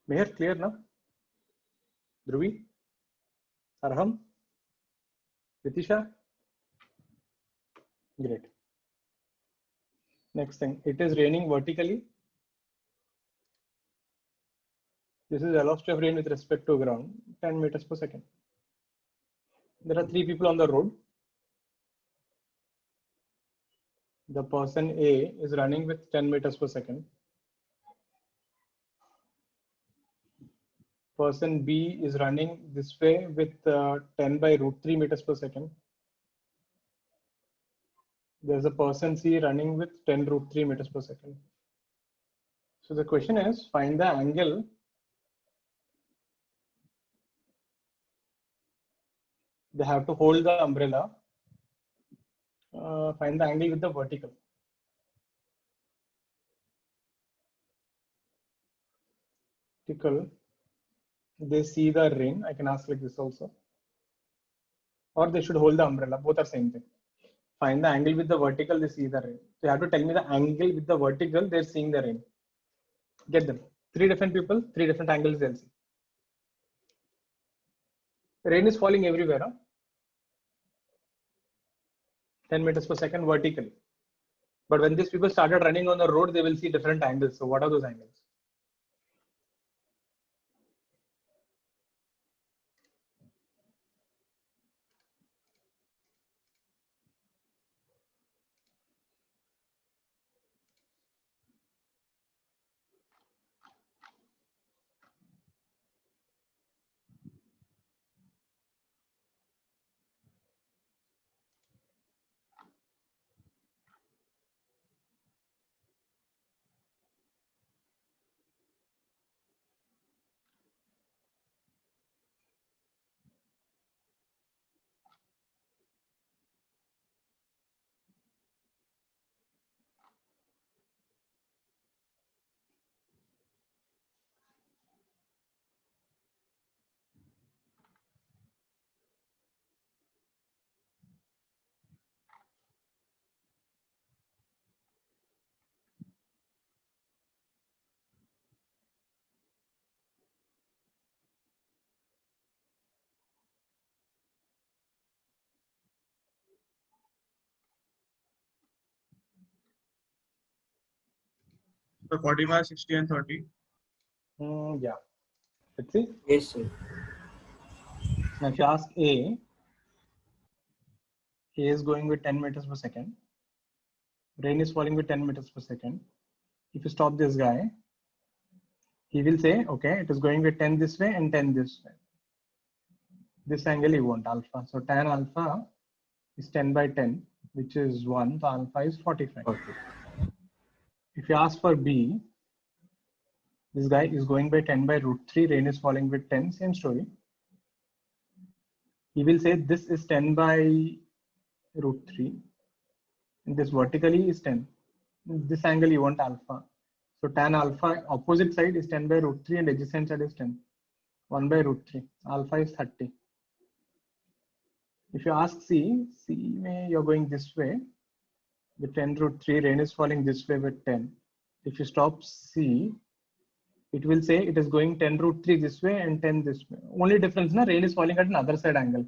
Speaker 1: Meher, clear now? Dhruvi? Arham? Ritisha? Great. Next thing, it is raining vertically. This is velocity of rain with respect to ground, 10 meters per second. There are 3 people on the road. The person A is running with 10 meters per second. Person B is running this way with 10 by root 3 meters per second. There's a person C running with 10 root 3 meters per second. So the question is, find the angle they have to hold the umbrella. Find the angle with the vertical. They see the rain. I can ask like this also. Or they should hold the umbrella. Both are same thing. Find the angle with the vertical, they see the rain. So you have to tell me the angle with the vertical, they're seeing the rain. Get them. 3 different people, 3 different angles they'll see. Rain is falling everywhere. Huh? 10 meters per second vertically. But when these people started running on the road, they will see different angles. So what are those angles?
Speaker 2: So 45, 60, and 30.
Speaker 1: Yeah. Let's see.
Speaker 5: Yes, sir.
Speaker 1: Now if you ask A is going with 10 meters per second. Rain is falling with 10 meters per second. If you stop this guy, he will say, okay, it is going with 10 this way and 10 this way. This angle you want alpha. So tan alpha is 10 by 10, which is 1. So alpha is 45.
Speaker 5: Okay.
Speaker 1: If you ask for B, this guy is going by 10 by root 3. Rain is falling with 10. Same story. He will say this is 10 by root 3. And this vertically is 10. This angle you want alpha. So tan alpha opposite side is 10 by root 3 and adjacent side is 10. 1 by root 3. Alpha is 30. If you ask C you're going this way with 10 root 3, rain is falling this way with 10. If you stop C, it will say it is going 10 root 3 this way and 10 this way. Only difference, na, rain is falling at another side angle.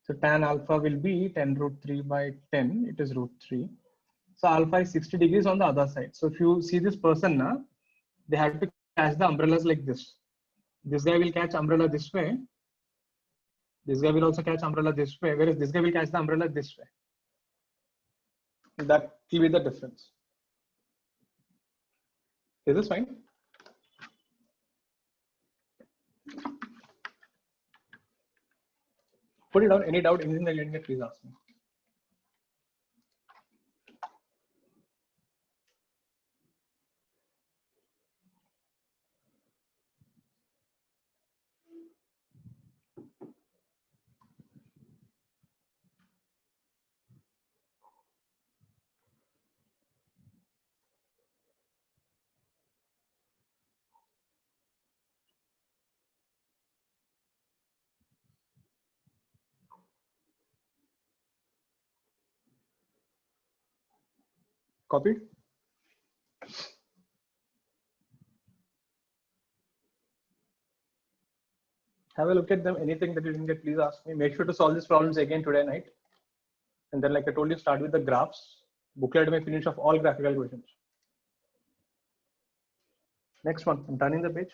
Speaker 1: So tan alpha will be 10 root 3 by 10, it is root 3. So alpha is 60 degrees on the other side. So if you see this person, na, they have to catch the umbrellas like this. This guy will catch umbrella this way. This guy will also catch umbrella this way, whereas this guy will catch the umbrella this way. That will be the difference. Is this fine? Put it down. Any doubt, anything that you didn't get, please ask me. Copied? Have a look at them. Anything that you didn't get, please ask me. Make sure to solve these problems again today night. And then, like I told you, start with the graphs. Booklet may finish off all graphical questions. Next one. I'm turning the page.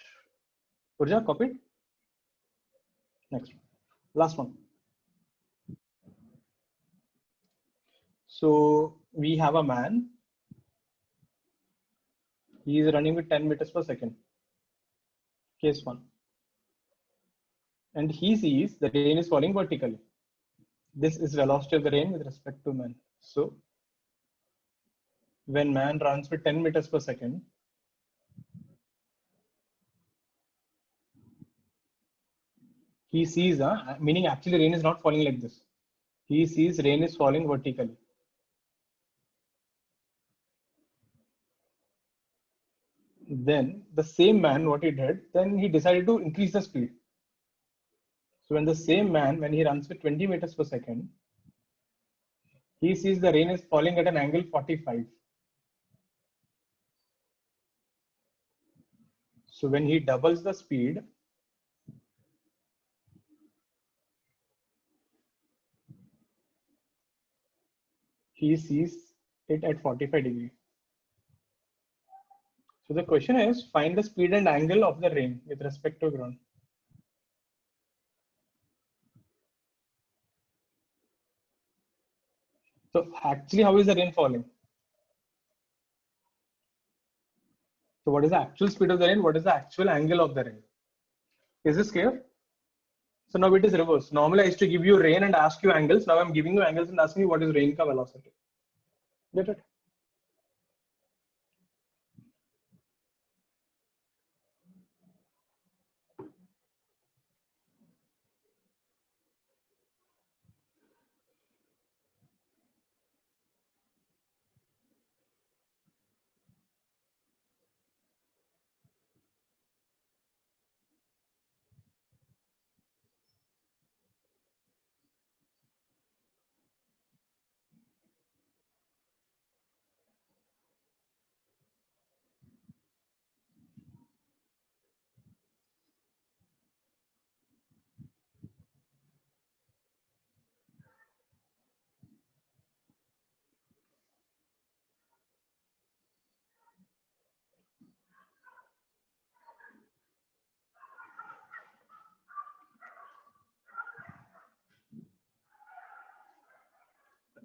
Speaker 1: Urja, copied? Next one. Last one. So we have a man. He is running with 10 meters per second. Case 1. And he sees the rain is falling vertically. This is velocity of the rain with respect to man. So when man runs with 10 meters per second, he sees, meaning actually rain is not falling like this. He sees rain is falling vertically. Then the same man, what he did, then he decided to increase the speed. So when the same man, when he runs with 20 meters per second, he sees the rain is falling at an angle 45. So when he doubles the speed, he sees it at 45 degrees. So the question is, find the speed and angle of the rain with respect to ground. So actually, how is the rain falling? So what is the actual speed of the rain? What is the actual angle of the rain? Is this clear? So now it is reverse. Normally I used to give you rain and ask you angles. Now I'm giving you angles and asking you what is rain ka velocity. Get it?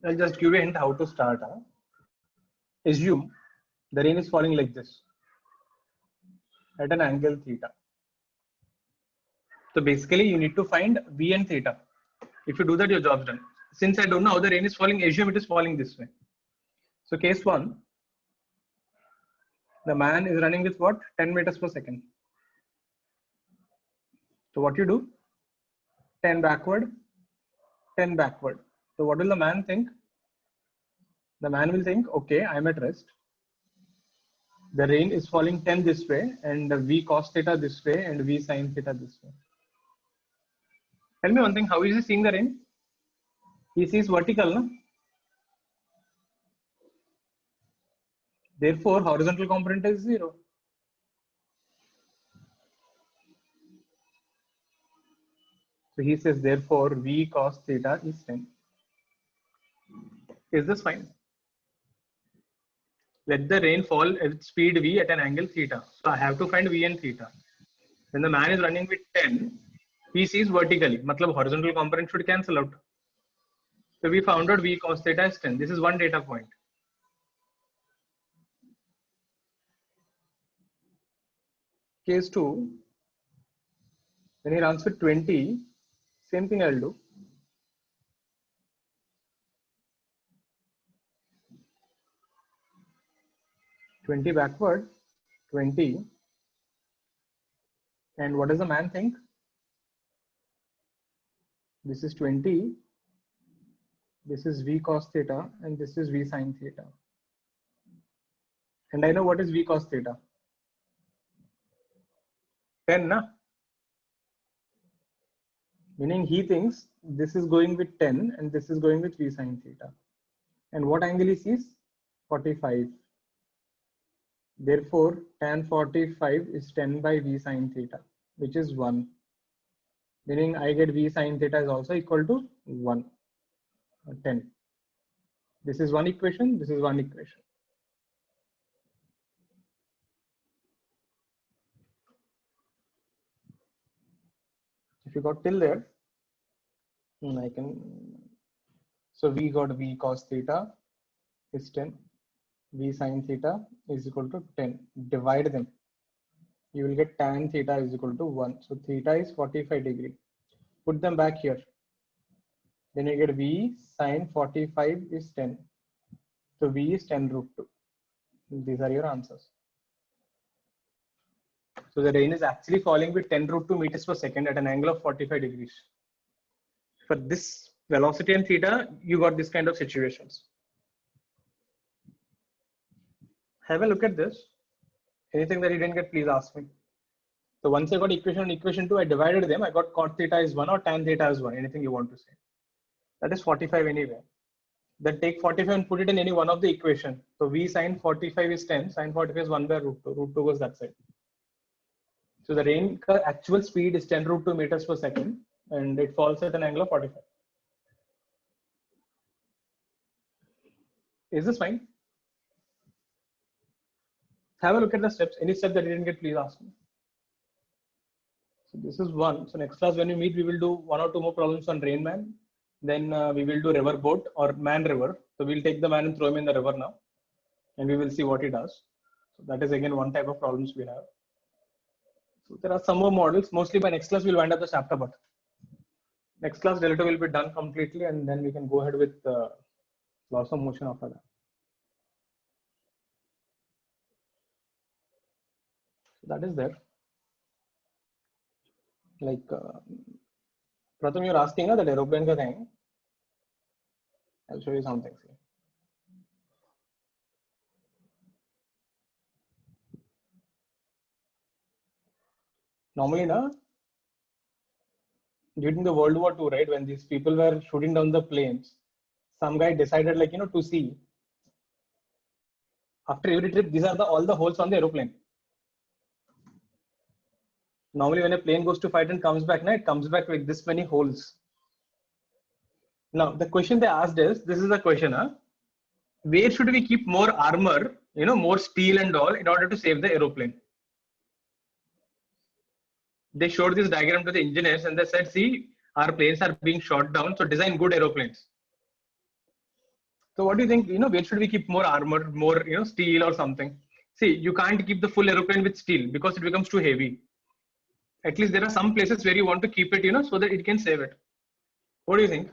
Speaker 1: I'll just give you a hint how to start. Assume the rain is falling like this at an angle theta. So basically you need to find V and theta. If you do that, your job's done. Since I don't know how the rain is falling, assume it is falling this way. So case 1, the man is running with what? 10 meters per second. So what you do? 10 backward, 10 backward. So what will the man think? The man will think, okay, I'm at rest. The rain is falling 10 this way, and v cos theta this way, and v sin theta this way. Tell me one thing, how is he seeing the rain? He sees vertical, no? Therefore, horizontal component is 0. So he says, therefore, v cos theta is 10. Is this fine? Let the rain fall at speed v at an angle theta. So I have to find v and theta. When the man is running with 10, he sees vertically. Matlab horizontal component should cancel out. So we found out v cos theta is 10. This is one data point. Case 2, when he runs with 20, same thing I'll do. $20 backward, 20. And what does the man think? This is 20. This is v cos theta, and this is v sin theta. And I know what is v cos theta. 10, na? Meaning he thinks this is going with 10 and this is going with v sin theta. And what angle he sees? 45. Therefore, tan 45 is 10 by v sin theta, which is 1. Meaning I get v sin theta is also equal to 1, 10. This is one equation, this is one equation. If you got till there, I can, so we got v cos theta is 10, v sin theta is equal to 10. Divide them. You will get tan theta is equal to 1. So theta is 45 degree. Put them back here. Then you get v sin 45 is 10. So v is 10 root 2. These are your answers. So the rain is actually falling with 10 root 2 meters per second at an angle of 45 degrees. For this velocity and theta, you got this kind of situations. Have a look at this. Anything that you didn't get, please ask me. So once I got equation 1, equation 2, I divided them. I got cot theta is 1 or tan theta is 1. Anything you want to say. That is 45 anyway. Then take 45 and put it in any one of the equation. So v sin 45 is 10. Sin 45 is 1 by root 2. Root 2 goes that side. So the rain actual speed is 10 root 2 meters per second. And it falls at an angle of 45. Is this fine? Have a look at the steps. Any step that you didn't get, please ask me. So this is one. So next class when we meet, we will do 1 or 2 more problems on rain man. Then we will do river boat or man river. So we'll take the man and throw him in the river now. And we will see what he does. So that is again one type of problems we have. So there are some more models. Mostly by next class, we'll wind up the chapter, but next class delta will be done completely, and then we can go ahead with laws of motion after that. So that is there. Like Pratham, you're asking that aeroplane ka thing. I'll show you something. Normally, during the World War II, right, when these people were shooting down the planes, some guy decided, like, to see after every trip, these are all the holes on the aeroplane. Normally, when a plane goes to fight and comes back, it comes back with this many holes. Now, the question they asked is, this is the question, where should we keep more armor, more steel and all in order to save the aeroplane? They showed this diagram to the engineers and they said, see, our planes are being shot down, so design good aeroplanes. So what do you think, where should we keep more armor, more, steel or something? See, you can't keep the full aeroplane with steel because it becomes too heavy. At least there are some places where you want to keep it, so that it can save it. What do you think?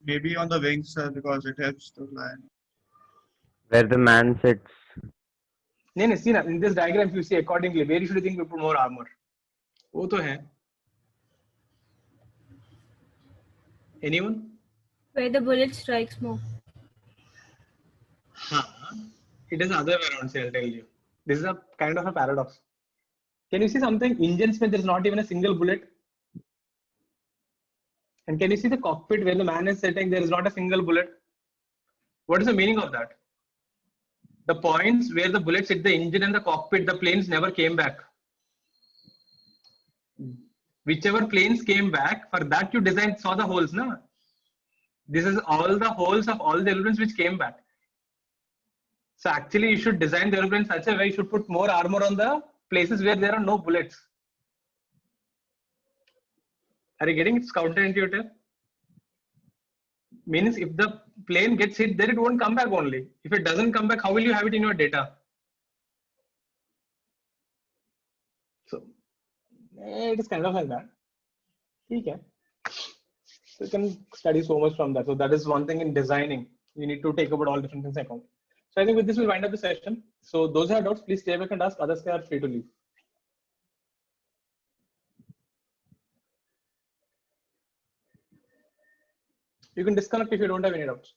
Speaker 2: Maybe on the wings, because it helps to fly.
Speaker 5: Where the man sits.
Speaker 1: No, see, in this diagram, if you see accordingly, where should you think we put more armor? वो तो है. Anyone?
Speaker 3: Where the bullet strikes more.
Speaker 1: हाँ. it is the other way around. Say, I'll tell you. This is a kind of a paradox. Can you see something? Engine Smith, there is not even a single bullet. And can you see the cockpit where the man is sitting? There is not a single bullet. What is the meaning of that? The points where the bullets hit the engine and the cockpit, the planes never came back. Whichever planes came back, for that you designed, saw the holes, no? This is all the holes of all the airplanes which came back. So actually you should design the airplane such a way you should put more armor on the places where there are no bullets. Are you getting it? It's counterintuitive. Means if the plane gets hit, then it won't come back only. If it doesn't come back, how will you have it in your data? So it is kind of like that. Okay. So you can study so much from that. So that is one thing in designing. You need to take about all different things account. So I think with this we'll wind up the session. So those who have doubts, please stay back and ask. Others are free to leave. You can disconnect if you don't have any doubts.